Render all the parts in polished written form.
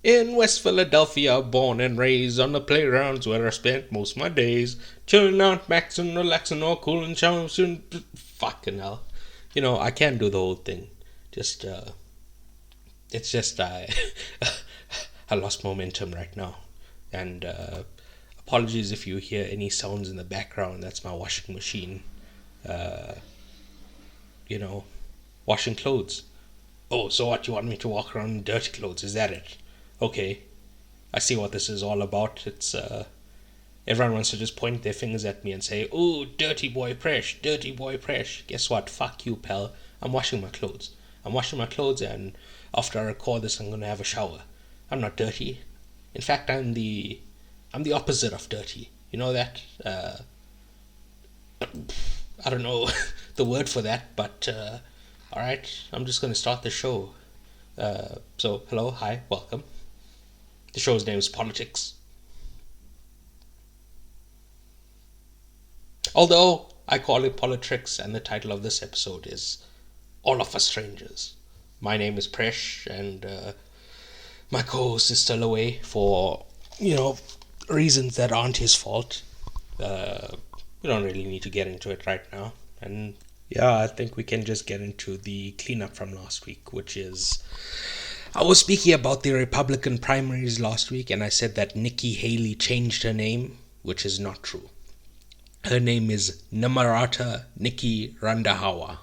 In West Philadelphia, born and raised on the playgrounds where I spent most of my days. Chilling out, maxing, relaxing, all cool and showing. Fucking hell. I can't do the whole thing. It's just I lost momentum right now. And apologies if you hear any sounds in the background. That's my washing machine. You know, washing clothes. Oh, so what? You want me to walk around in dirty clothes? Is that it? Okay, I see what this is all about. It's everyone wants to just point their fingers at me and say, "Oh, dirty boy Presh, dirty boy Presh." Guess what? Fuck you, pal. I'm washing my clothes. And after I record this, I'm gonna have a shower. I'm not dirty. In fact, I'm the opposite of dirty. You know that? I don't know the word for that, but all right. I'm just gonna start the show. So hello, hi, welcome. The show's name is Politics. Although I call it Politics, and the title of this episode is All of Us Strangers. My name is Presh, and my co-host is still away for, reasons that aren't his fault. We don't really need to get into it right now. And yeah, I think we can just get into the cleanup from last week, which is... I was speaking about the Republican primaries last week, and I said that Nikki Haley changed her name, which is not true. Her name is Namarata Nikki Randhawa.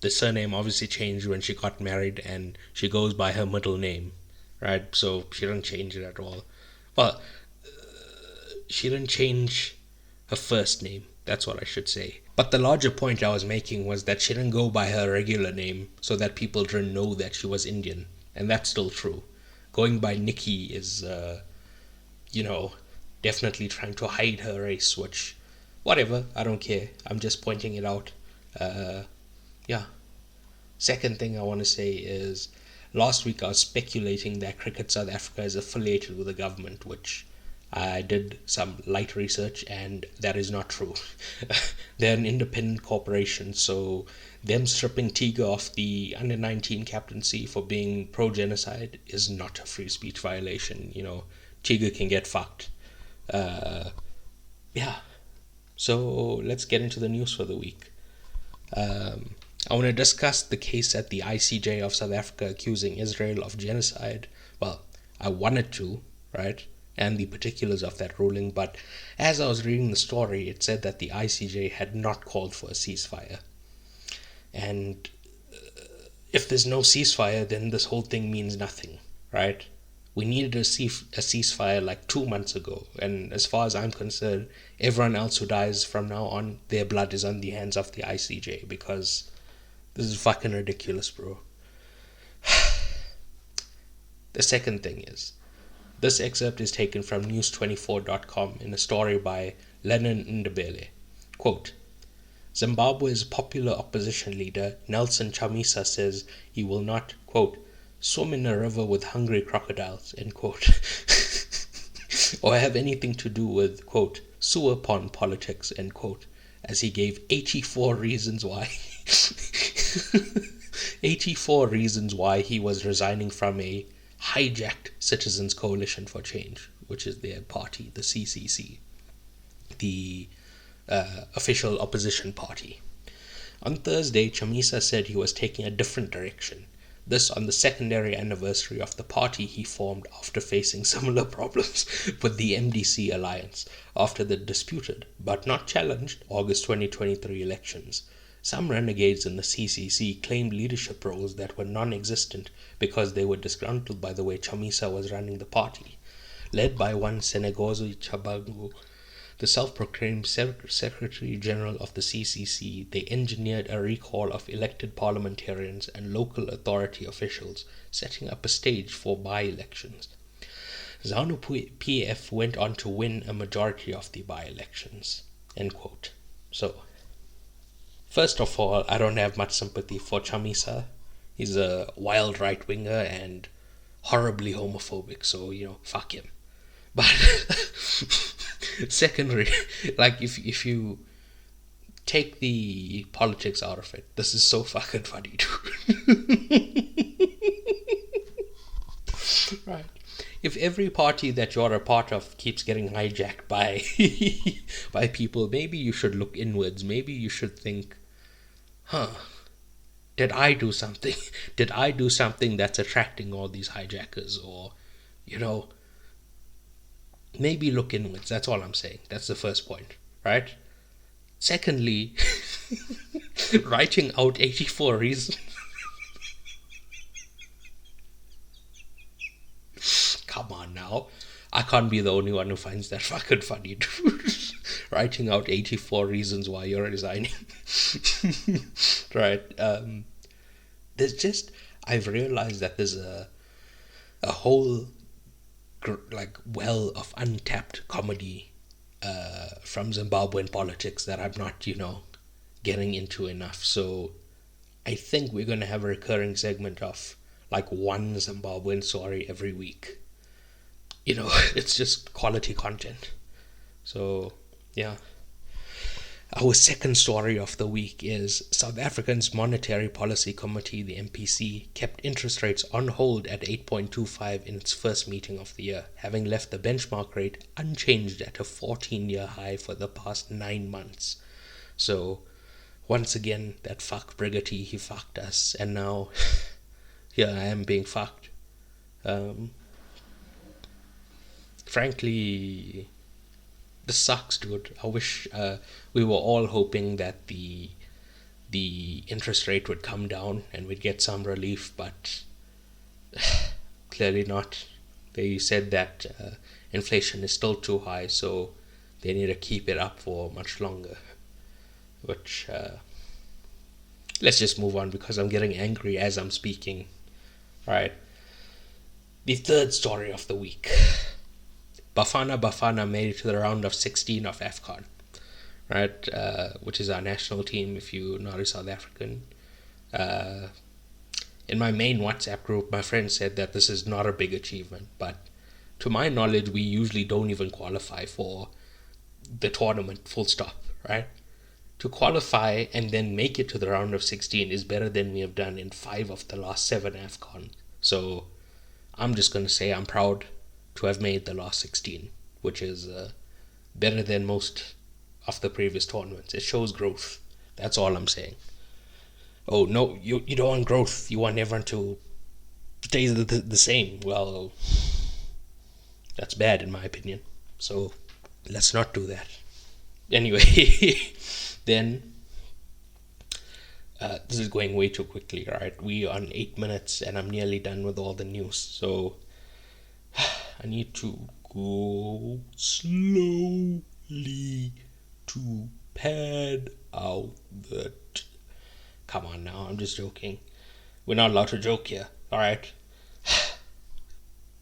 The surname obviously changed when she got married, and she goes by her middle name, right? So she didn't change it at all. Well, she didn't change her first name, that's what I should say. But the larger point I was making was that she didn't go by her regular name so that people didn't know that she was Indian. And that's still true. Going by Nikki is, definitely trying to hide her race, which, whatever, I don't care. I'm just pointing it out. Yeah. Second thing I want to say is, last week I was speculating that Cricket South Africa is affiliated with the government, which I did some light research, and that is not true. They're an independent corporation, so them stripping Tiga off the under-19 captaincy for being pro-genocide is not a free speech violation. Tiga can get fucked. Yeah. So let's get into the news for the week. I want to discuss the case at the ICJ of South Africa accusing Israel of genocide. Well, I wanted to, right? And the particulars of that ruling, but as I was reading the story, it said that the ICJ had not called for a ceasefire. And if there's no ceasefire, then this whole thing means nothing, right? We needed a ceasefire like 2 months ago, and as far as I'm concerned, everyone else who dies from now on, their blood is on the hands of the ICJ, because this is fucking ridiculous, bro. The second thing is, this excerpt is taken from news24.com in a story by Lennon Ndebele. Quote, Zimbabwe's popular opposition leader Nelson Chamisa says he will not, quote, swim in a river with hungry crocodiles, end quote, or have anything to do with, quote, sewer pond politics, end quote, as he gave 84 reasons why 84 reasons why he was resigning from a hijacked Citizens Coalition for Change, which is their party, the CCC, the official opposition party. On Thursday, Chamisa said he was taking a different direction. This on the secondary anniversary of the party he formed after facing similar problems with the MDC alliance after the disputed, but not challenged, August 2023 elections. Some renegades in the CCC claimed leadership roles that were non-existent because they were disgruntled by the way Chamisa was running the party. Led by one Senegozi Chabangu, the self-proclaimed Secretary General of the CCC, they engineered a recall of elected parliamentarians and local authority officials, setting up a stage for by-elections. ZANU-PF went on to win a majority of the by-elections. End quote. So, first of all, I don't have much sympathy for Chamisa. He's a wild right-winger and horribly homophobic, so, fuck him. But secondary, like if you take the politics out of it, this is so fucking funny, dude. Right. if every party that you're a part of keeps getting hijacked by by people, maybe you should look inwards. Maybe you should think, huh, did I do something? Did I do something that's attracting all these hijackers? Or, you know, maybe look inwards. That's all I'm saying. That's the first point, right? Secondly, writing out 84 reasons. Come on now. I can't be the only one who finds that fucking funny, dude. Writing out 84 reasons why you're resigning. Right. There's just, I've realized that there's a whole well of untapped comedy from Zimbabwean politics that I'm not, getting into enough. So I think we're going to have a recurring segment of like one Zimbabwean story every week. It's just quality content. So, yeah. Our second story of the week is South Africa's Monetary Policy Committee, the MPC, kept interest rates on hold at 8.25 in its first meeting of the year, having left the benchmark rate unchanged at a 14-year high for the past 9 months. So, once again, that fuck Brigity, he fucked us, and now here I am being fucked. Frankly, this sucks, dude. I wish we were all hoping that the interest rate would come down and we'd get some relief, but clearly not. They said that inflation is still too high, so they need to keep it up for much longer. Which, let's just move on because I'm getting angry as I'm speaking. Right. The third story of the week. Bafana made it to the round of 16 of AFCON, right? Which is our national team, if you're not a South African. In my main WhatsApp group, my friend said that this is not a big achievement, but to my knowledge, we usually don't even qualify for the tournament, full stop, right? To qualify and then make it to the round of 16 is better than we have done in 5 of the last 7 AFCON. So I'm just going to say I'm proud to have made the last 16, which is better than most of the previous tournaments. It shows growth. That's all I'm saying. Oh, no, you don't want growth. You want everyone to stay the same. Well, that's bad in my opinion. So let's not do that. Anyway, then this is going way too quickly, right? We are on 8 minutes and I'm nearly done with all the news. So I need to go slowly to pad out the... Come on now, I'm just joking. We're not allowed to joke here, alright?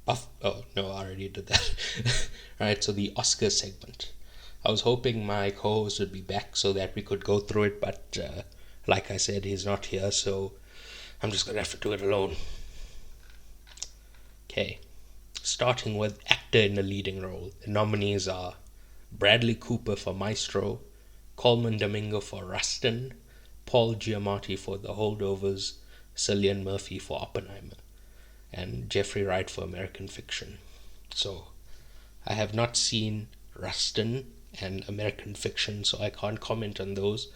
Oh, no, I already did that. Alright, so the Oscar segment. I was hoping my co-host would be back so that we could go through it, but like I said, he's not here, so I'm just going to have to do it alone. Okay. Starting with actor in the leading role. The nominees are Bradley Cooper for Maestro, Coleman Domingo for Rustin, Paul Giamatti for The Holdovers, Cillian Murphy for Oppenheimer, and Jeffrey Wright for American Fiction. So, I have not seen Rustin and American Fiction, so I can't comment on those.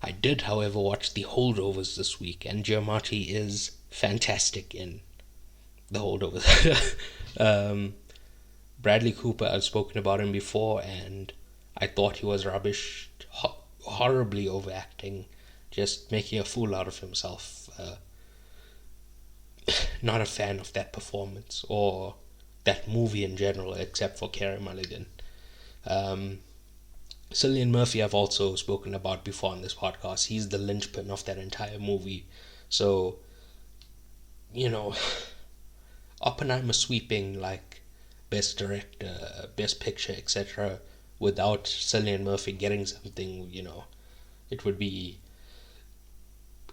I did, however, watch The Holdovers this week, and Giamatti is fantastic in The Holdovers. Bradley Cooper, I've spoken about him before, and I thought he was rubbish, horribly overacting, just making a fool out of himself. Not a fan of that performance, or that movie in general, except for Carey Mulligan. Cillian Murphy I've also spoken about before on this podcast. He's the linchpin of that entire movie. So, Oppenheimer sweeping like Best Director, Best Picture, etc. without Cillian Murphy getting something, it would be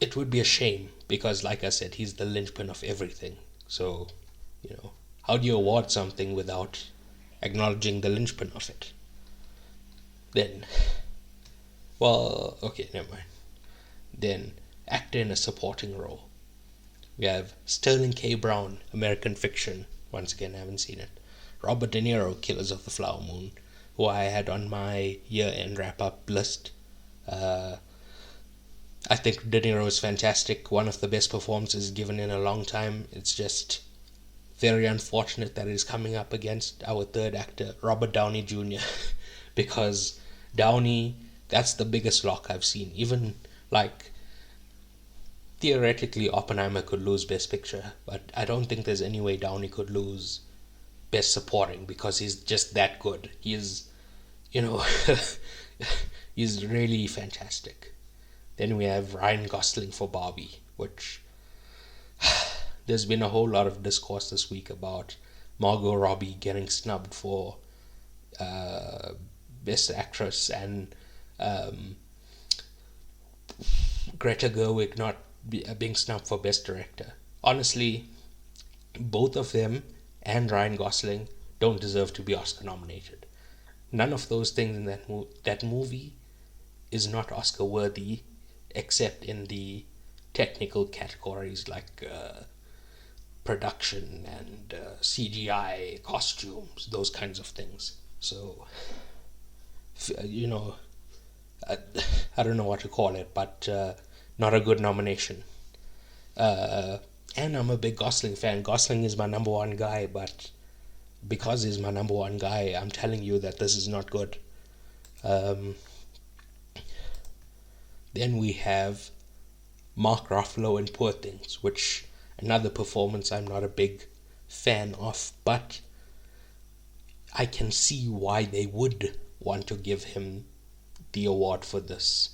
a shame because, like I said, he's the linchpin of everything. So, how do you award something without acknowledging the linchpin of it? Then, well, okay, never mind. Then, actor in a supporting role. We have Sterling K. Brown, American Fiction, Once again, I haven't seen it. Robert De Niro, Killers of the Flower Moon, who I had on my year-end wrap-up list. I think De Niro is fantastic. One of the best performances given in a long time. It's just very unfortunate that it is coming up against our third actor, Robert Downey Jr. because Downey, that's the biggest lock I've seen. Even, like, theoretically, Oppenheimer could lose Best Picture, but I don't think there's any way Downey could lose Best Supporting because he's just that good. He is, he's really fantastic. Then we have Ryan Gosling for Barbie, which there's been a whole lot of discourse this week about Margot Robbie getting snubbed for Best Actress and Greta Gerwig not being snubbed for Best Director. Honestly, both of them and Ryan Gosling don't deserve to be Oscar nominated. None of those things in that movie is not Oscar worthy, except in the technical categories like production and CGI, costumes, those kinds of things. So, I don't know what to call it, but not a good nomination. And I'm a big Gosling fan. Gosling is my number one guy, but because he's my number one guy, I'm telling you that this is not good. Then we have Mark Ruffalo in Poor Things, which another performance I'm not a big fan of, but I can see why they would want to give him the award for this.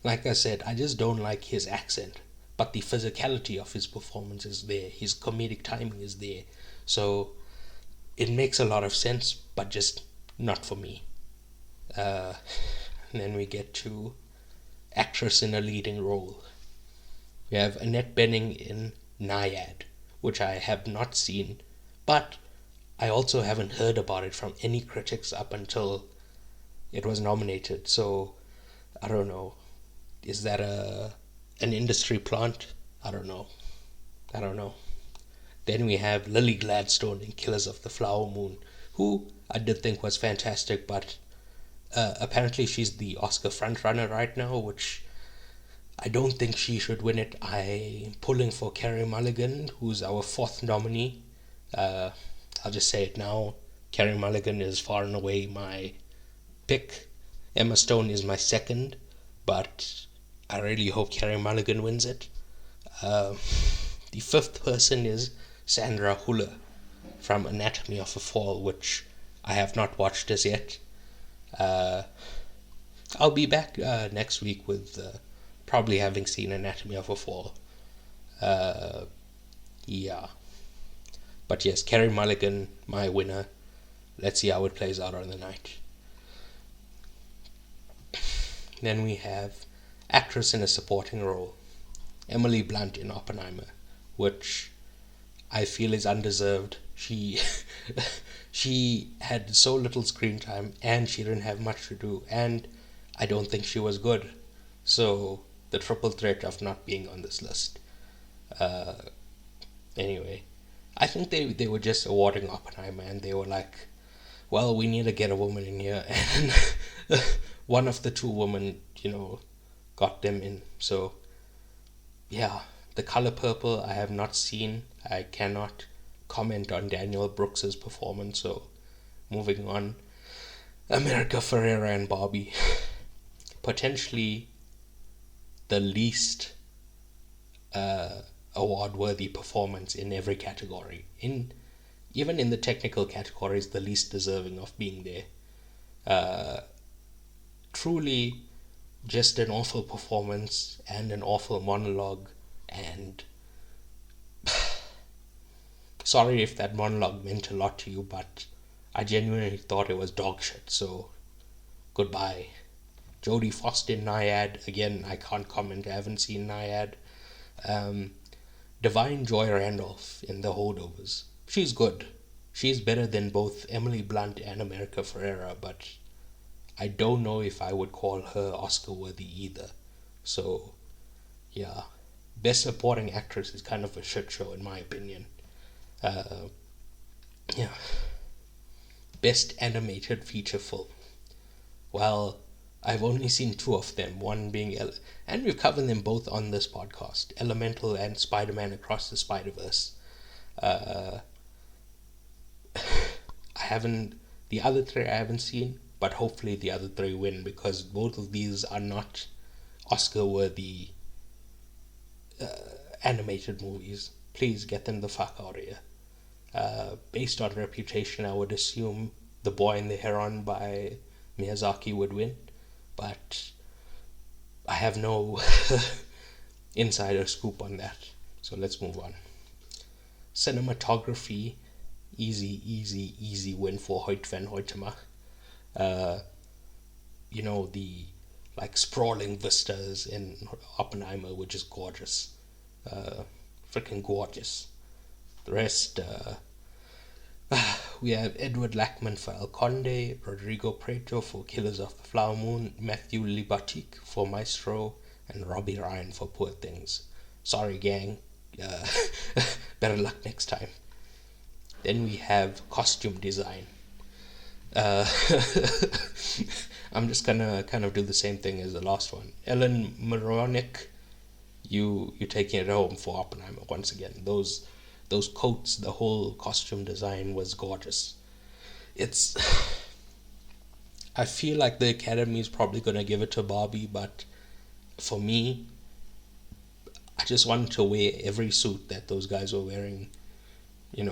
Like I said, I just don't like his accent, but the physicality of his performance is there. His comedic timing is there. So it makes a lot of sense, but just not for me. And then we get to actress in a leading role. We have Annette Bening in Naiad, which I have not seen, but I also haven't heard about it from any critics up until it was nominated. So I don't know. Is that an industry plant? I don't know. Then we have Lily Gladstone in Killers of the Flower Moon, who I did think was fantastic, but apparently she's the Oscar frontrunner right now, which I don't think she should win it. I'm pulling for Carey Mulligan, who's our fourth nominee. I'll just say it now. Carey Mulligan is far and away my pick. Emma Stone is my second, but I really hope Carey Mulligan wins it. The fifth person is Sandra Hüller from Anatomy of a Fall, which I have not watched as yet. I'll be back next week with probably having seen Anatomy of a Fall. Yeah. But yes, Carey Mulligan, my winner. Let's see how it plays out on the night. Then we have actress in a supporting role. Emily Blunt in Oppenheimer, which I feel is undeserved. She had so little screen time and she didn't have much to do, and I don't think she was good. So the triple threat of not being on this list. Anyway, I think they were just awarding Oppenheimer and they were like, well, we need to get a woman in here, and one of the two women, got them in. So yeah, The Color Purple I have not seen. I cannot comment on Daniel Brooks's performance, so moving on. America Ferrera and Barbie. Potentially the least award-worthy performance in every category. Even in the technical categories, the least deserving of being there. Truly just an awful performance and an awful monologue, and sorry if that monologue meant a lot to you, but I genuinely thought it was dog shit, so goodbye. Jodie Foster in Naiad, again, I can't comment, I haven't seen Naiad. Divine Joy Randolph in The Holdovers. She's good. She's better than both Emily Blunt and America Ferrera, but I don't know if I would call her Oscar worthy either. So, yeah. Best Supporting Actress is kind of a shit show in my opinion. Uh, yeah. Best animated feature film. Well, I've only seen two of them. One being, and we've covered them both on this podcast: Elemental and Spider-Man Across the Spider-Verse. Uh, I haven't. The other three I haven't seen, but hopefully the other three win because both of these are not Oscar-worthy animated movies. Please get them the fuck out of here. Based on reputation, I would assume The Boy and the Heron by Miyazaki would win, but I have no insider scoop on that. So let's move on. Cinematography, easy win for Hoyt van Hoytema. The like sprawling vistas in Oppenheimer, which is gorgeous. Freaking gorgeous. The rest, we have Edward Lackman for El Conde, Rodrigo Prieto for Killers of the Flower Moon, Matthew Libatique for Maestro, and Robbie Ryan for Poor Things. Sorry, gang. Better luck next time. Then we have costume design. I'm just gonna kind of do the same thing as the last one. Ellen Moronic, you taking it home for Oppenheimer once again. Those coats, the whole costume design was gorgeous. I feel like the Academy is probably gonna give it to Barbie, but for me, I just wanted to wear every suit that those guys were wearing, in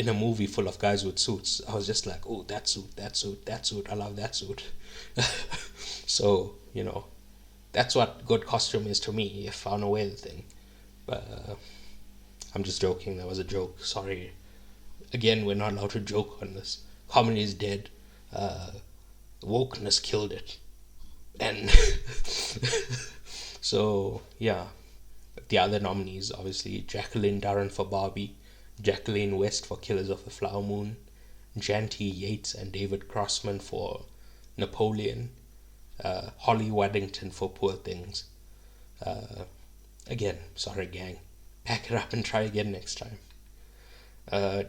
a movie full of guys with suits. I was just like, oh, that suit, I love that suit. So, that's what good costume is to me, if I want to wear the thing. But I'm just joking, that was a joke, sorry. Again, we're not allowed to joke on this. Comedy is dead. Wokeness killed it. And so, yeah. The other nominees, obviously, Jacqueline Durran for Barbie, Jacqueline West for Killers of the Flower Moon, Janty Yates and David Crossman for Napoleon, Holly Waddington for Poor Things. Again, sorry gang, pack it up and try again next time.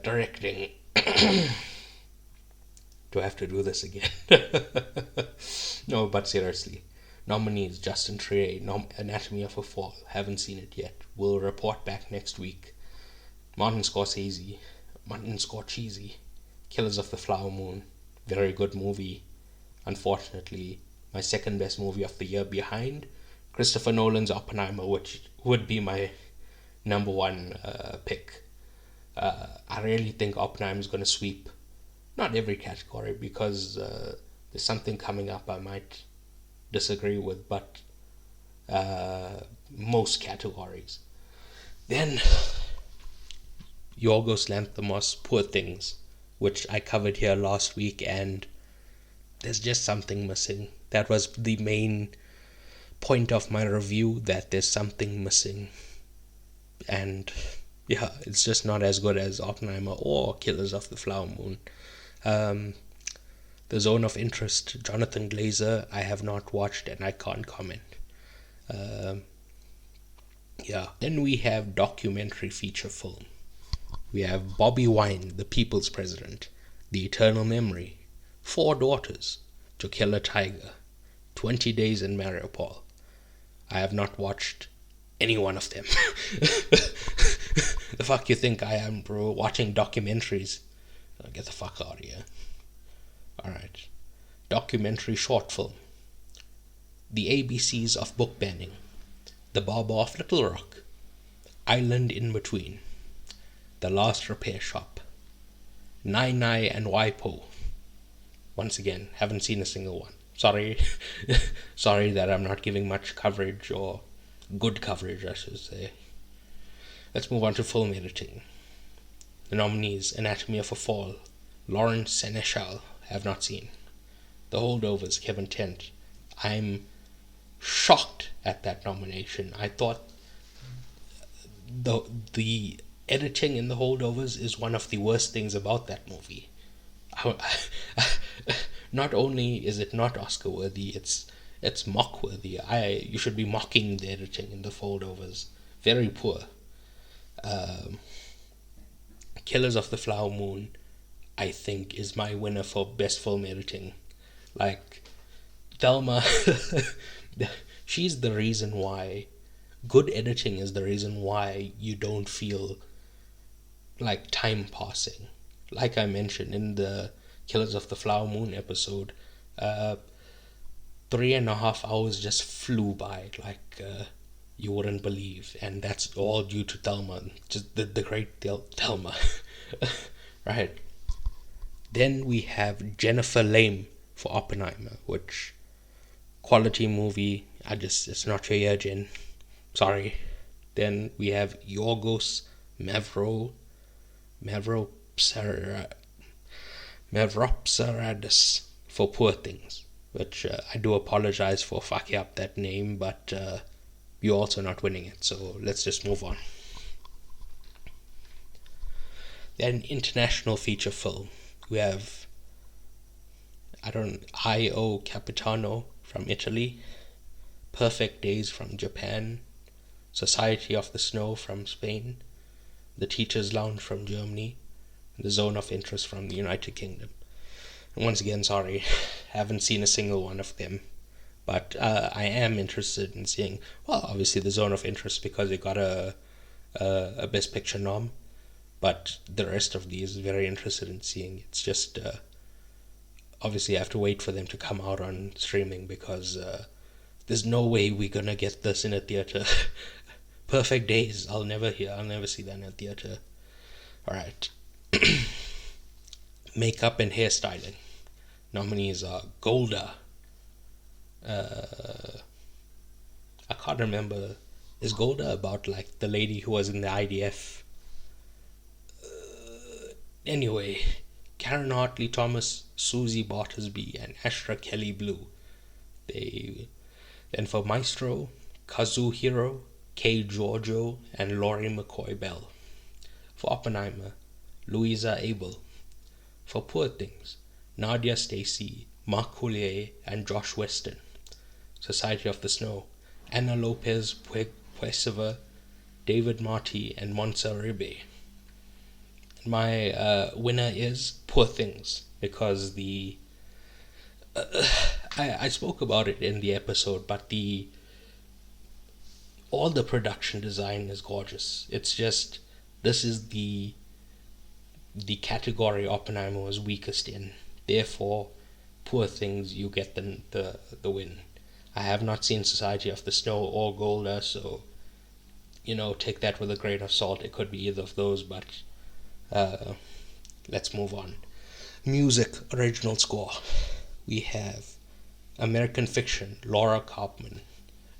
Directing. Do I have to do this again? No, but seriously. Nominees: Justin Trier, Anatomy of a Fall, haven't seen it yet, will report back next week. Martin Scorsese, Killers of the Flower Moon, very good movie. Unfortunately, my second best movie of the year behind Christopher Nolan's Oppenheimer, which would be my number one pick. I really think Oppenheimer is going to sweep, not every category, because there's something coming up I might disagree with, but most categories. Then Yorgos Lanthimos' Poor Things, which I covered here last week, and there's just something missing. That was the main point of my review, that there's something missing. And yeah, it's just not as good as Oppenheimer or Killers of the Flower Moon. The Zone of Interest, Jonathan Glazer, I have not watched and I can't comment. Then we have documentary feature film. We have Bobby Wine, The People's President, The Eternal Memory, Four Daughters, To Kill a Tiger, 20 Days in Mariupol. I have not watched any one of them. The fuck you think I am, bro? Watching documentaries? Get the fuck out of here. Alright. Documentary short film. The ABCs of Book Banning. The Barber of Little Rock. Island in Between. The Last Repair Shop. Nai Nai and Waipo. Once again, haven't seen a single one. Sorry. Sorry that I'm not giving much coverage, or good coverage, I should say. Let's move on to film editing. The nominees: Anatomy of a Fall, Lawrence Seneschal, have not seen. The Holdovers, Kevin Tent. I'm shocked at that nomination. I thought the editing in The Holdovers is one of the worst things about that movie. Not only is it not Oscar worthy, it's mock worthy. You should be mocking the editing in The Holdovers. Very poor. Killers of the Flower Moon, I think, is my winner for best film editing. Like, Thelma, she's the reason why. Good editing is the reason why you don't feel like time passing. Like I mentioned in the Killers of the Flower Moon episode, uh, 3.5 hours just flew by like you wouldn't believe, and that's all due to Thelma, just the great Thelma. Right. Then we have Jennifer Lame for Oppenheimer, which quality movie. It's not your year, Jen. Sorry. Then we have Yorgos Mavro Mavropsaradis for Poor Things, which I do apologize for fucking up that name, but you're also not winning it, so let's just move on. Then international feature film, we have I.O. Capitano from Italy, Perfect Days from Japan, Society of the Snow from Spain, The Teacher's Lounge from Germany, The Zone of Interest from the United Kingdom. And once again, sorry, haven't seen a single one of them, but I am interested in seeing, well, obviously The Zone of Interest because it got a Best Picture nom, but the rest of these very interested in seeing. It's just obviously I have to wait for them to come out on streaming because there's no way we're gonna get this in a theater. Perfect Days, I'll never see that in a theater. Alright. Makeup and hairstyling. Nominees are Golda. I can't remember. Is Golda about like the lady who was in the IDF? Anyway, Karen Hartley Thomas, Susie Bartlesby, and Ashra Kelly Blue. Then for Maestro, Kazuhiro, Kei Giorgio, and Laurie McCoy Bell. For Oppenheimer, Louisa Abel. For Poor Things, Nadia Stacy, Mark Coulier, and Josh Weston. Society of the Snow, Anna Lopez Puesiva, David Marty, and Monsa Ribe. My winner is Poor Things because I spoke about it in the episode, but all the production design is gorgeous. It's just this is the category Oppenheimer was weakest in. Therefore, Poor Things, you get the win. I have not seen Society of the Snow or Golda, so take that with a grain of salt. It could be either of those, but let's move on. Music original score. We have American Fiction, Laura Kaufman.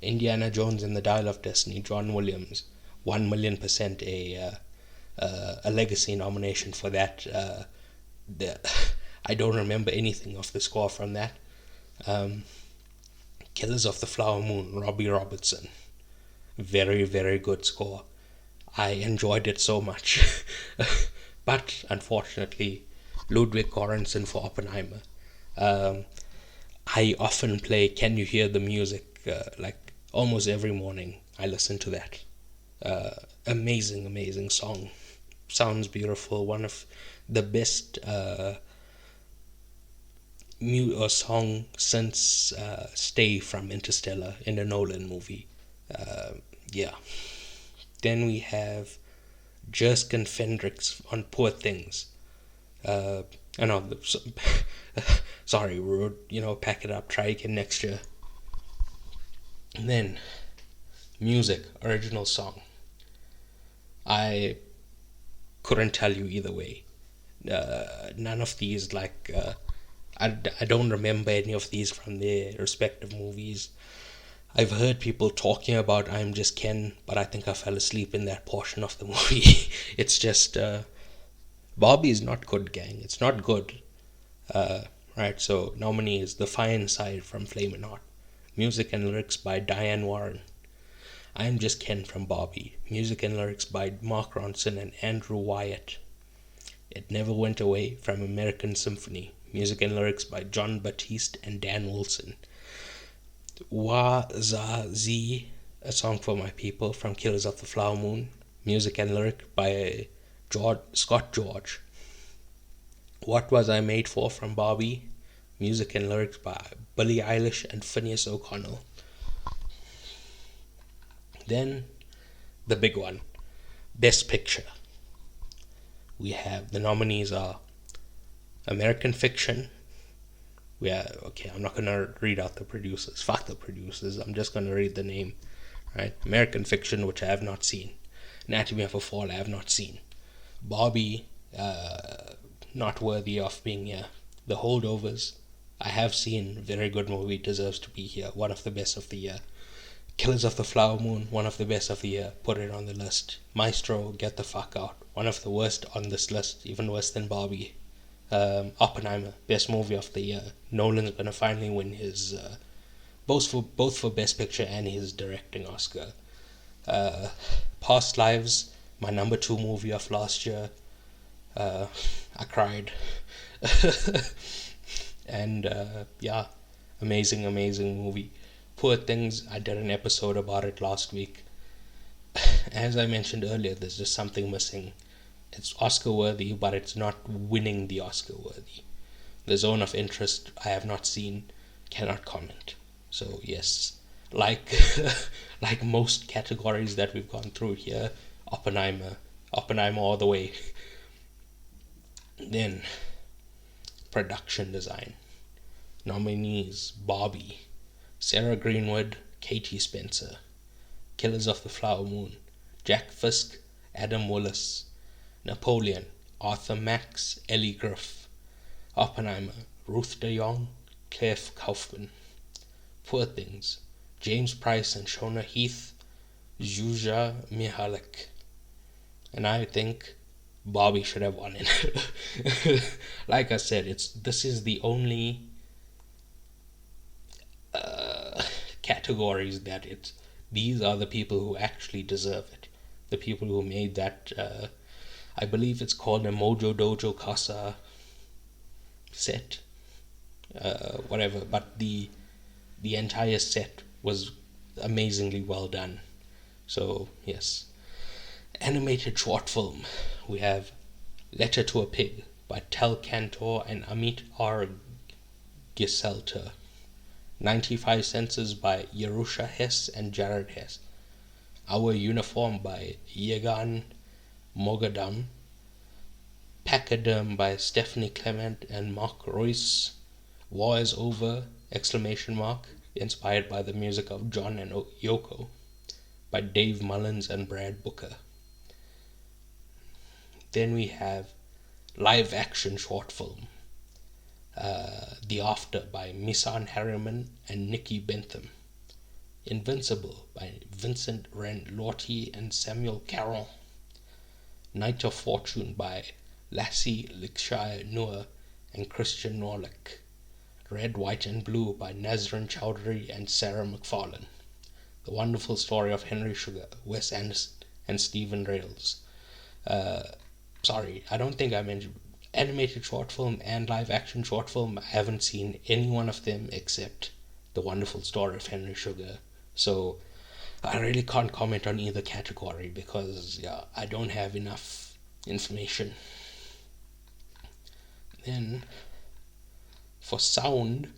Indiana Jones and the Dial of Destiny, John Williams. 1,000,000% a legacy nomination for that. I don't remember anything of the score from that. Killers of the Flower Moon, Robbie Robertson. Very, very good score. I enjoyed it so much. But unfortunately, Ludwig Göransson for Oppenheimer. I often play Can You Hear the Music? Like almost every morning I listen to that. Amazing song. Sounds beautiful. One of the best song since Stay from Interstellar in a Nolan movie. Yeah. Then we have Jerskin Fendrix on Poor Things. Sorry, rude. Pack it up. Try again next year. And then music, original song. I couldn't tell you either way. None of these, I don't remember any of these from their respective movies. I've heard people talking about I'm Just Ken, but I think I fell asleep in that portion of the movie. It's just, Barbie is not good, gang. It's not good. Right, so nominees, The Fine Side from Flamin' Hot. Music and lyrics by Diane Warren. I'm Just Ken from Barbie. Music and lyrics by Mark Ronson and Andrew Wyatt. It Never Went Away from American Symphony. Music and lyrics by John Batiste and Dan Wilson. Wazazi, A Song for My People from Killers of the Flower Moon. Music and lyric by Scott George. What Was I Made For from Barbie? Music and lyrics by Billie Eilish and Phineas O'Connell. Then, the big one, Best Picture. We have, the nominees are American Fiction. I'm not going to read out the producers. Fuck the producers. I'm just going to read the name. Right? American Fiction, which I have not seen. Anatomy of a Fall, I have not seen. Barbie, not worthy of being here. The Holdovers, I have seen. Very good movie, deserves to be here. One of the best of the year. Killers of the Flower Moon, one of the best of the year. Put it on the list. Maestro, get the fuck out. One of the worst on this list, even worse than Barbie. Oppenheimer, best movie of the year. Nolan's gonna finally win his both for best picture and his directing Oscar. Past Lives, my number 2 movie of last year. I cried. And amazing movie. Poor Things, I did an episode about it last week. As I mentioned earlier, there's just something missing. It's Oscar worthy, but it's not winning the Oscar worthy. The Zone of Interest, I have not seen, cannot comment. So yes, like most categories that we've gone through here, Oppenheimer all the way. Then, production design. Nominees: Barbie, Sarah Greenwood, Katie Spencer, Killers of the Flower Moon, Jack Fisk, Adam Willis, Napoleon, Arthur Max, Ellie Griff, Oppenheimer, Ruth De Jong, Claire Kaufman, Poor Things, James Price and Shona Heath, Zsuzsa Mihalik. And I think Barbie should have won it. Like I said, this is the only categories that these are the people who actually deserve it. The people who made that, I believe it's called a Mojo Dojo Casa set, whatever. But the entire set was amazingly well done. So yes. Animated short film, we have Letter to a Pig by Tel Cantor and Amit R. Giselter. 95 Senses by Yerusha Hess and Jared Hess. Our Uniform by Yegan Mogadam. Pachyderm by Stephanie Clement and Mark Royce. War is Over! Inspired by the music of John and Yoko by Dave Mullins and Brad Booker. Then we have live action short film, The After by Misan Harriman and Nikki Bentham. Invincible by Vincent Wren Lorty and Samuel Carroll. Night of Fortune by Lassie Lickshire Noor and Christian Norlick. Red, White and Blue by Nazrin Chowdhury and Sarah McFarlane. The Wonderful Story of Henry Sugar, Wes Anderson and Stephen Rails. Sorry, I don't think I mentioned animated short film and live action short film. I haven't seen any one of them except The Wonderful Story of Henry Sugar. So I really can't comment on either category because I don't have enough information. Then for sound,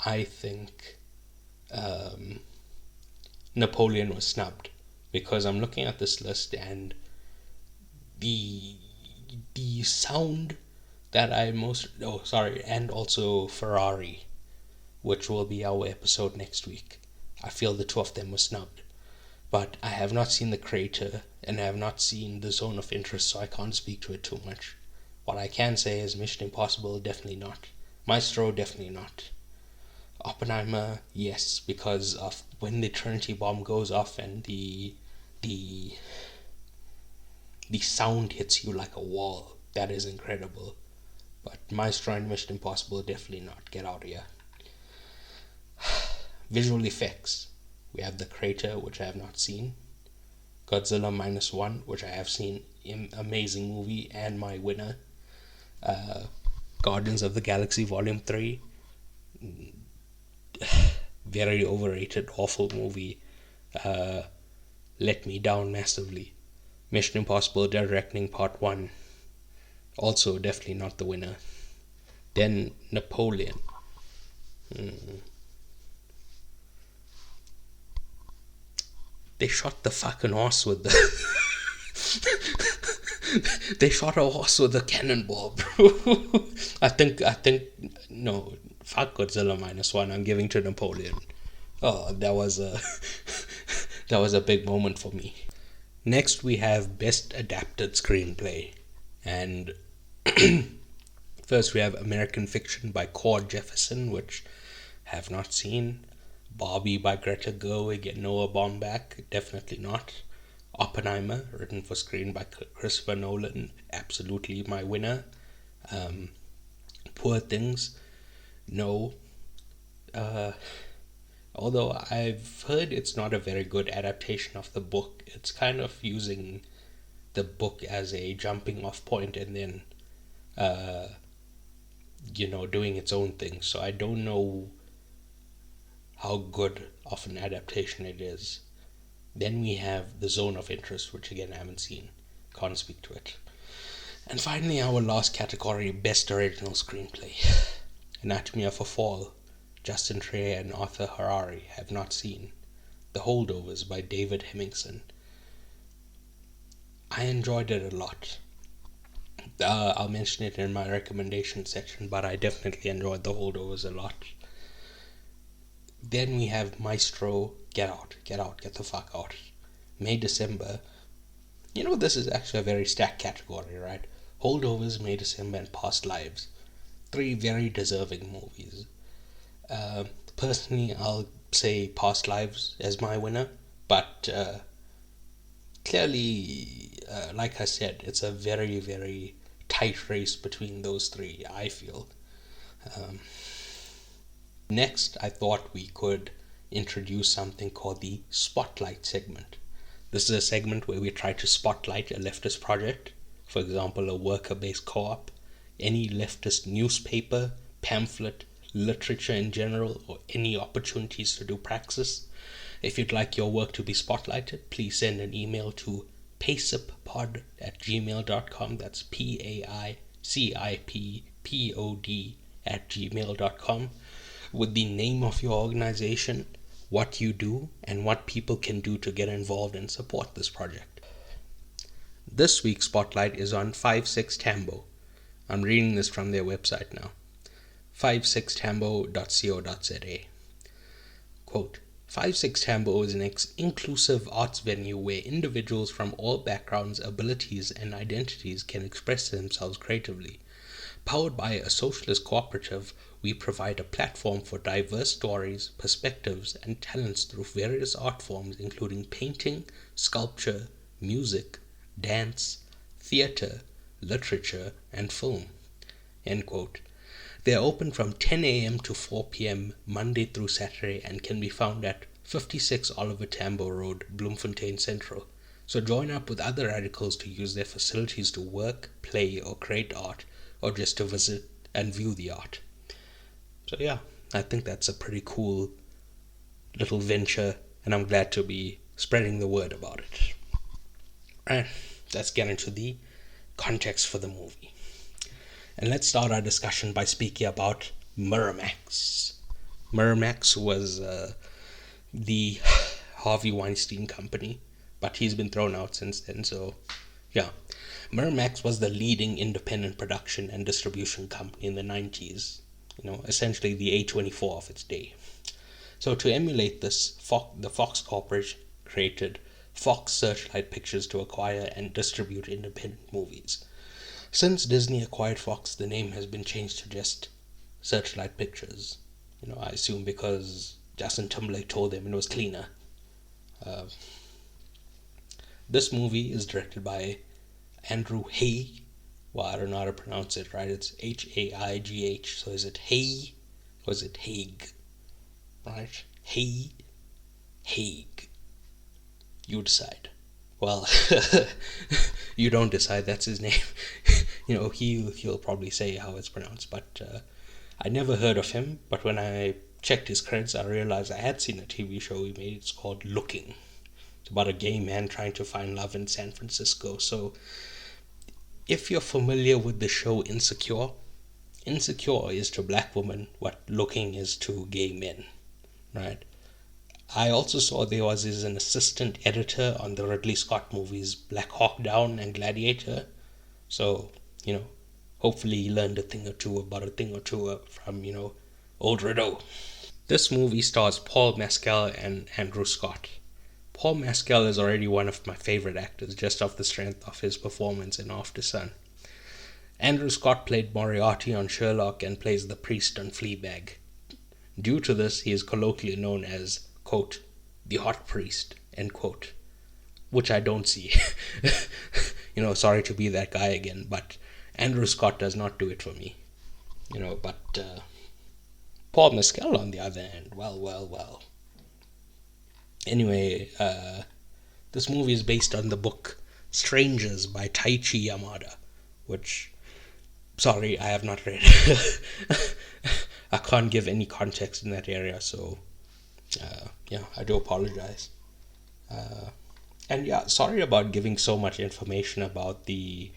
I think Napoleon was snubbed because I'm looking at this list and the sound that I and also Ferrari, which will be our episode next week. I feel the two of them were snubbed. But I have not seen The Creator and I have not seen The Zone of Interest, so I can't speak to it too much. What I can say is Mission Impossible, definitely not. Maestro, definitely not. Oppenheimer, yes, because of when the Trinity bomb goes off and the sound hits you like a wall. That is incredible. But Maestro and Mission Impossible, definitely not. Get out of here. Visual effects. We have The Creator, which I have not seen. Godzilla -1, which I have seen. Amazing movie and my winner. Guardians of the Galaxy Volume 3. Very overrated, awful movie. Let me down massively. Mission Impossible Dead Reckoning Part 1, also definitely not the winner. Then Napoleon. They shot the fucking horse with the... They shot a horse with a cannonball, bro. I think, no, fuck Godzilla -1, I'm giving to Napoleon. Oh, that was a, that was a big moment for me. Next, we have Best Adapted Screenplay. And first we have American Fiction by Cord Jefferson, which I have not seen. Barbie by Greta Gerwig and Noah Baumbach, definitely not. Oppenheimer, written for screen by Christopher Nolan, absolutely my winner. Poor Things, no. Although I've heard it's not a very good adaptation of the book. It's kind of using the book as a jumping off point and then, doing its own thing. So I don't know how good of an adaptation it is. Then we have The Zone of Interest, which again I haven't seen. Can't speak to it. And finally, our last category, Best Original Screenplay. Anatomy of a Fall, Justin Trier and Arthur Harari, have not seen. The Holdovers by David Hemmingson. I enjoyed it a lot. I'll mention it in my recommendation section, but I definitely enjoyed The Holdovers a lot. Then we have Maestro, Get Out, get the fuck out. May, December. This is actually a very stacked category, right? Holdovers, May, December, and Past Lives. 3 very deserving movies. Personally, I'll say Past Lives as my winner, but clearly, like I said, it's a very, very tight race between those 3, I feel. Next, I thought we could introduce something called the Spotlight segment. This is a segment where we try to spotlight a leftist project, for example, a worker-based co-op, any leftist newspaper, pamphlet, literature in general, or any opportunities to do praxis. If you'd like your work to be spotlighted, please send an email to paicippod@gmail.com. That's PAICIPPOD@gmail.com, with the name of your organization, what you do, and what people can do to get involved and support this project. This week's spotlight is on 56 Tambo. I'm reading this from their website now. 56tambo.co.za. Quote, 56 Tambo is an inclusive arts venue where individuals from all backgrounds, abilities, and identities can express themselves creatively. Powered by a socialist cooperative, we provide a platform for diverse stories, perspectives, and talents through various art forms including painting, sculpture, music, dance, theater, literature, and film. End quote. They are open from 10 a.m. to 4 p.m. Monday through Saturday and can be found at 56 Oliver Tambo Road, Bloemfontein Central. So join up with other radicals to use their facilities to work, play, or create art, or just to visit and view the art. So yeah, I think that's a pretty cool little venture, and I'm glad to be spreading the word about it. Alright, let's get into the context for the movie. And let's start our discussion by speaking about Miramax. Miramax was the Harvey Weinstein company, but he's been thrown out since then, so yeah. Miramax was the leading independent production and distribution company in the 90s, essentially the A24 of its day. So to emulate this, the Fox Corporation created Fox Searchlight Pictures to acquire and distribute independent movies. Since Disney acquired Fox, the name has been changed to just Searchlight Pictures. I assume because Justin Timberlake told them it was cleaner. This movie is directed by Andrew Haigh. Well, I don't know how to pronounce it, right? It's Haigh. So is it Haigh or is it Haig? Right? Haigh. You decide. Well, you don't decide. That's his name. He'll probably say how it's pronounced. But I never heard of him. But when I checked his credits, I realized I had seen a TV show he made. It's called Looking. It's about a gay man trying to find love in San Francisco. So if you're familiar with the show Insecure, Insecure is to black women what Looking is to gay men, right? I also saw there was an assistant editor on the Ridley Scott movies Black Hawk Down and Gladiator. So, hopefully he learned a thing or two from, old Rideau. This movie stars Paul Mescal and Andrew Scott. Paul Mescal is already one of my favorite actors just off the strength of his performance in After Sun. Andrew Scott played Moriarty on Sherlock and plays the priest on Fleabag. Due to this, he is colloquially known as, quote, the hot priest, end quote, which I don't see. Sorry to be that guy again, but Andrew Scott does not do it for me. But Paul Mescal, on the other hand, well. Anyway, this movie is based on the book Strangers by Taichi Yamada, which, sorry, I have not read. I can't give any context in that area, so I do apologize. And yeah, sorry about giving so much information about the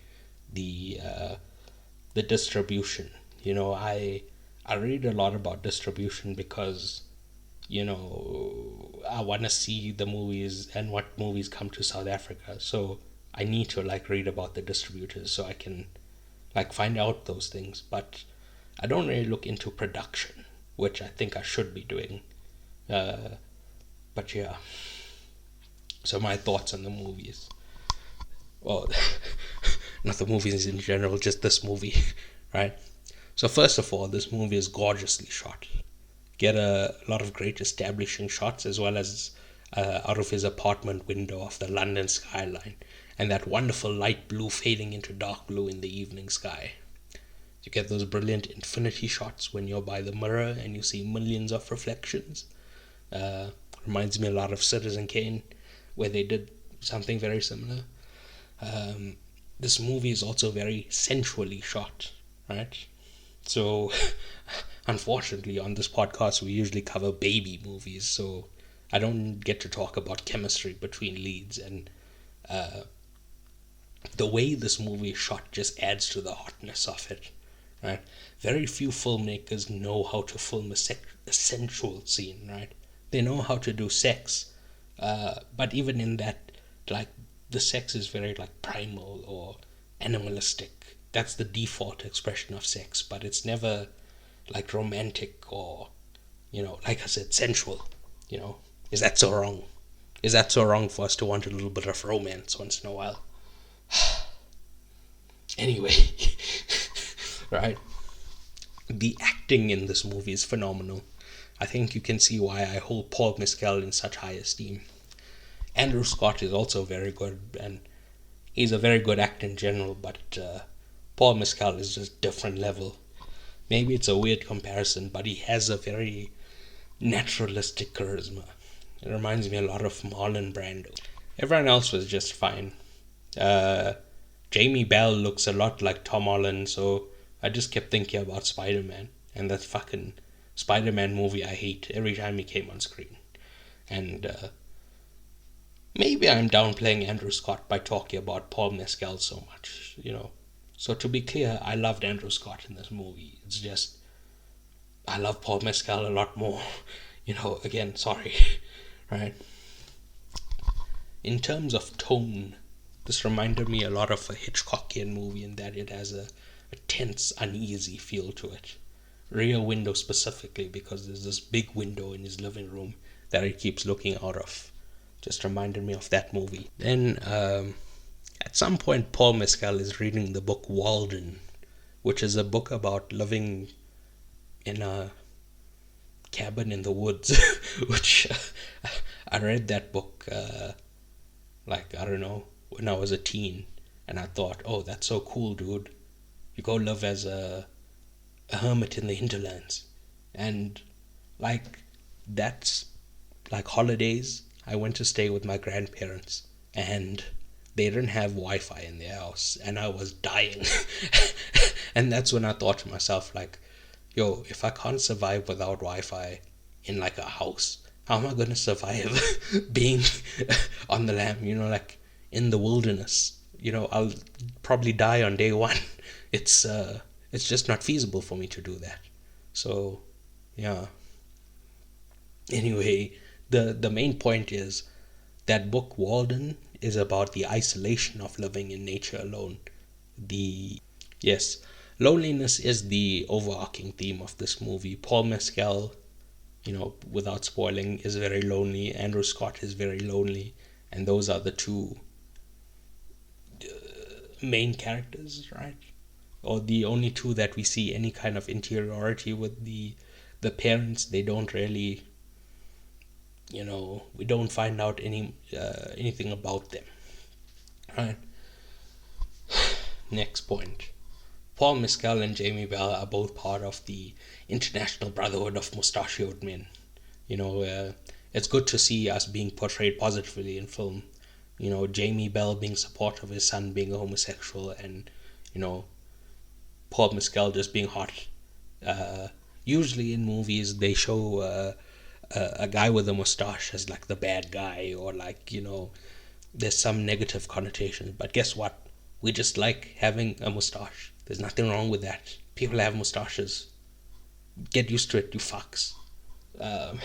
distribution. I read a lot about distribution because I want to see the movies and what movies come to South Africa. So I need to read about the distributors so I can find out those things. But I don't really look into production, which I think I should be doing. But yeah. So my thoughts on the movies. Well, not the movies in general, just this movie, right? So first of all, this movie is gorgeously shot. Get a lot of great establishing shots as well as out of his apartment window of the London skyline and that wonderful light blue fading into dark blue in the evening sky. You get those brilliant infinity shots when you're by the mirror and you see millions of reflections. Reminds me a lot of Citizen Kane, where they did something very similar. This movie is also very sensually shot, right? So, unfortunately, on this podcast, we usually cover baby movies, so I don't get to talk about chemistry between leads, and the way this movie is shot just adds to the hotness of it, right? Very few filmmakers know how to film a sensual scene, right? They know how to do sex, but even in that, the sex is very primal or animalistic. That's the default expression of sex, but it's never romantic or, like I said, sensual. Is that so wrong? Is that so wrong for us to want a little bit of romance once in a while? Anyway, right? The acting in this movie is phenomenal. I think you can see why I hold Paul Mescal in such high esteem. Andrew Scott is also very good, and he's a very good actor in general, but Paul Mescal is just different level. Maybe it's a weird comparison, but he has a very naturalistic charisma. It reminds me a lot of Marlon Brando. Everyone else was just fine. Jamie Bell looks a lot like Tom Holland, so I just kept thinking about Spider-Man and that fucking Spider-Man movie I hate every time he came on screen. And maybe I'm downplaying Andrew Scott by talking about Paul Mescal so much, So to be clear, I loved Andrew Scott in this movie. It's just, I love Paul Mescal a lot more. Again, sorry, right? In terms of tone, this reminded me a lot of a Hitchcockian movie in that it has a tense, uneasy feel to it. Rear Window specifically, because there's this big window in his living room that he keeps looking out of. Just reminded me of that movie. Then, at some point, Paul Mescal is reading the book Walden, which is a book about living in a cabin in the woods, which I read that book, I don't know, when I was a teen, and I thought, oh, that's so cool, dude. You go live as a hermit in the hinterlands. And, that's, holidays, I went to stay with my grandparents, and they didn't have Wi-Fi in their house, and I was dying. And that's when I thought to myself, yo, if I can't survive without Wi-Fi in a house, How am I going to survive being on the lam, like in the wilderness? I'll probably die on day one. It's it's just not feasible for me to do that. So, yeah. Anyway, the main point is that book Walden is about the isolation of living in nature alone. The Yes, loneliness is the overarching theme of this movie. Paul Mescal, without spoiling, is very lonely. Andrew Scott is very lonely, and those are the two main characters, right? Or the only two that we see any kind of interiority with. The parents, they don't really, we don't find out anything about them, right? Next point. Paul Mescal and Jamie Bell are both part of the International Brotherhood of Mustachioed Men. It's good to see us being portrayed positively in film. Jamie Bell being supportive of his son being a homosexual, and Paul Mescal just being hot. Usually in movies they show a guy with a mustache as like the bad guy, or like there's some negative connotation. But guess what? We just like having a mustache. There's nothing wrong with that. People have mustaches. Get used to it, you fucks. Um,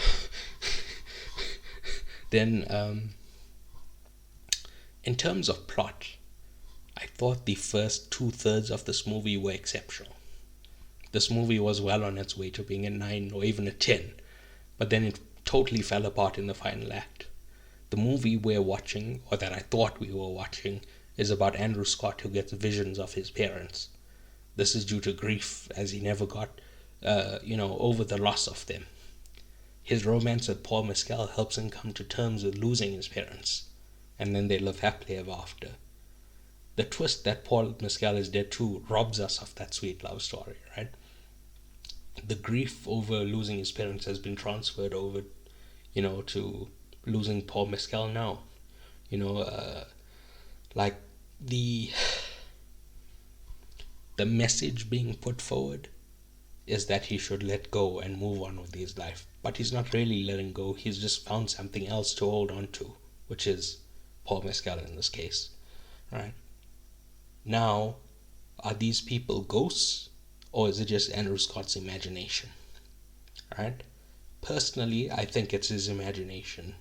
then, in terms of plot, I thought the first 2/3 of this movie were exceptional. This movie was well on its way to being a 9 or even a 10, but then it totally fell apart in the final act. The movie we're watching, or that I thought we were watching, is about Andrew Scott, who gets visions of his parents. This is due to grief, as he never got, over the loss of them. His romance with Paul Mescal helps him come to terms with losing his parents, and then they live happily ever after. The twist that Paul Mescal is dead too robs us of that sweet love story, right? The grief over losing his parents has been transferred over, to losing Paul Mescal now. Like the message being put forward is that he should let go and move on with his life. But he's not really letting go. He's just found something else to hold on to, which is Paul Mescal in this case, right? Now, are these people ghosts, or is it just Andrew Scott's imagination, right? Personally, I think it's his imagination.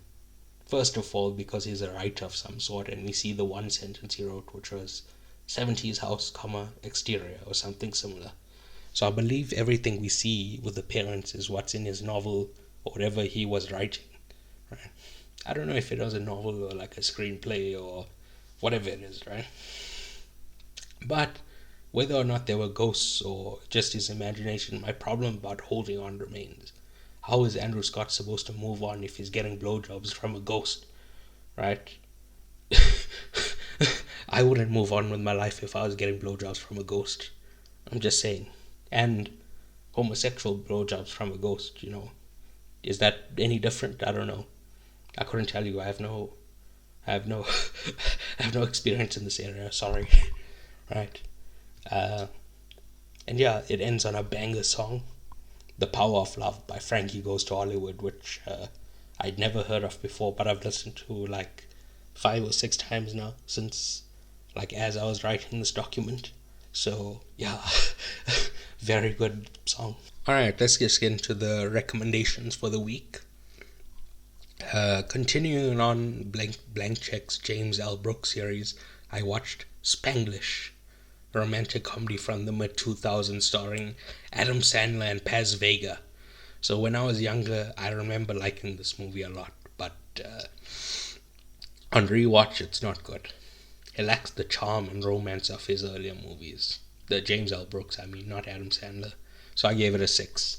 First of all, because he's a writer of some sort, and we see the one sentence he wrote, which was 70s house, exterior, or something similar. So I believe everything we see with the parents is what's in his novel, or whatever he was writing, right? I don't know if it was a novel or like a screenplay or whatever it is, right? But whether or not they were ghosts or just his imagination, my problem about holding on remains. How is Andrew Scott supposed to move on if he's getting blowjobs from a ghost, right? I wouldn't move on with my life if I was getting blowjobs from a ghost. I'm just saying. And homosexual blowjobs from a ghost, Is that any different? I don't know. I couldn't tell you. I have no I have no experience in this area, sorry. Right. And yeah, it ends on a banger song, The Power of Love by Frankie Goes to Hollywood, which I'd never heard of before, but I've listened to like 5 or 6 times now since, like, as I was writing this document. So yeah, very good song. Alright, let's just get into the recommendations for the week. Continuing on Blank Check's James L. Brooks series, I watched Spanglish, a romantic comedy from the mid-2000s starring Adam Sandler and Paz Vega. So when I was younger, I remember liking this movie a lot, but on rewatch, it's not good. It lacks the charm and romance of his earlier movies. The James L. Brooks, I mean, not Adam Sandler. So I gave it a 6.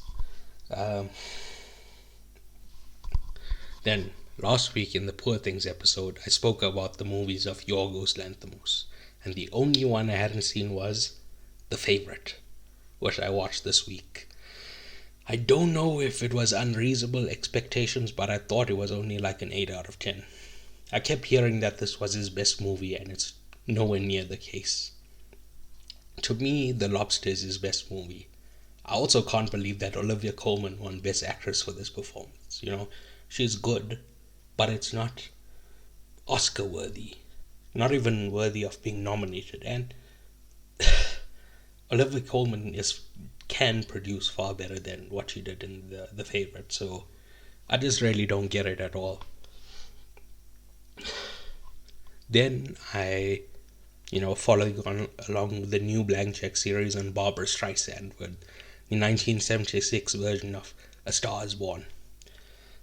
Then, last week in the Poor Things episode, I spoke about the movies of Yorgos Lanthimos, and the only one I hadn't seen was The Favorite, which I watched this week. I don't know if it was unreasonable expectations, but I thought it was only like an 8 out of 10. I kept hearing that this was his best movie, and it's nowhere near the case. To me, The Lobster is his best movie. I also can't believe that Olivia Colman won Best Actress for this performance. She's good, but it's not Oscar worthy, not even worthy of being nominated. And Olivia Colman can produce far better than what she did in the Favorite. So I just really don't get it at all. Then I, following on along with the new Blank Check series on Barbara Streisand with the 1976 version of A Star Is Born.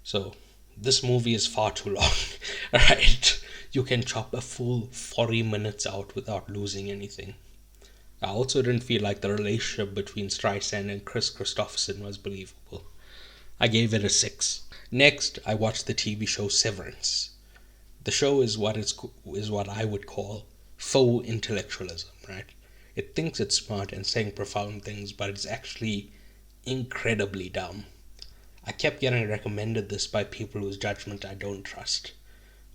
So this movie is far too long, right? You can chop a full 40 minutes out without losing anything. I also didn't feel like the relationship between Streisand and Chris Christopherson was believable. I gave it a 6. Next, I watched the TV show Severance. The show is what I would call faux intellectualism, right? It thinks it's smart and saying profound things, but it's actually incredibly dumb. I kept getting recommended this by people whose judgment I don't trust.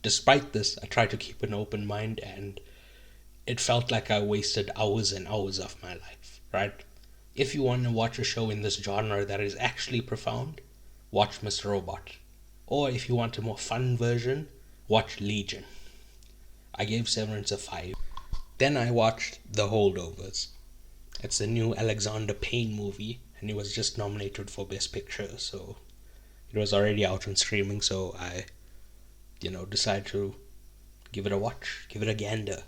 Despite this, I tried to keep an open mind, and it felt like I wasted hours and hours of my life, right? If you want to watch a show in this genre that is actually profound, watch Mr. Robot. Or if you want a more fun version, watch Legion. I gave Severance a 5. Then I watched The Holdovers. It's a new Alexander Payne movie, and it was just nominated for Best Picture, so it was already out on streaming, so I, decided to give it a watch, give it a gander.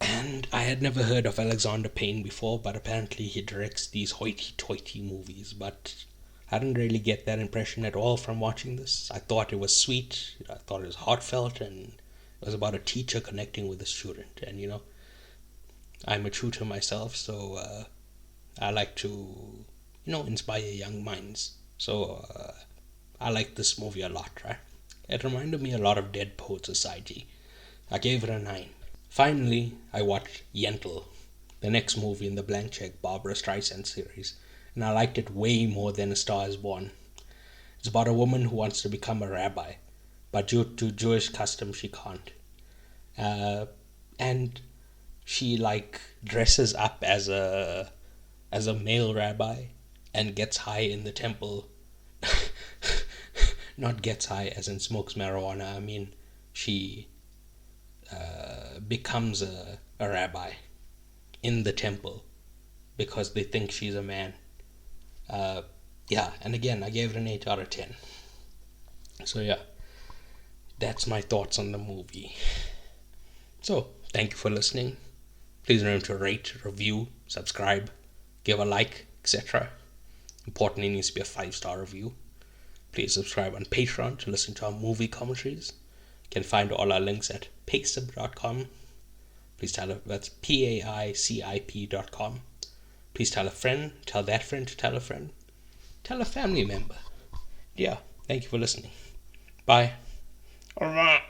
And I had never heard of Alexander Payne before, but apparently he directs these hoity-toity movies, but I didn't really get that impression at all from watching this. I thought it was sweet, I thought it was heartfelt, and it was about a teacher connecting with a student. And I'm a tutor myself, so I like to, inspire young minds. So I like this movie a lot, right? It reminded me a lot of Dead Poet Society. I gave it a 9. Finally, I watched Yentl, the next movie in the Blank Check Barbara Streisand series, and I liked it way more than A Star Is Born. It's about a woman who wants to become a rabbi, but due to Jewish custom, she can't. And she dresses up as a male rabbi and gets high in the temple. Not gets high as in smokes marijuana. I mean, she becomes a rabbi in the temple because they think she's a man. And again, I gave it an 8 out of 10. So yeah, that's my thoughts on the movie. So, thank you for listening. Please remember to rate, review, subscribe, give a like, etc. Importantly, it needs to be a 5-star review. Please subscribe on Patreon to listen to our movie commentaries. You can find all our links at PAICIP.com. Please that's PAICIP.com. Please tell a friend, tell that friend to tell a friend, tell a family member. Yeah, thank you for listening. Bye. Au revoir.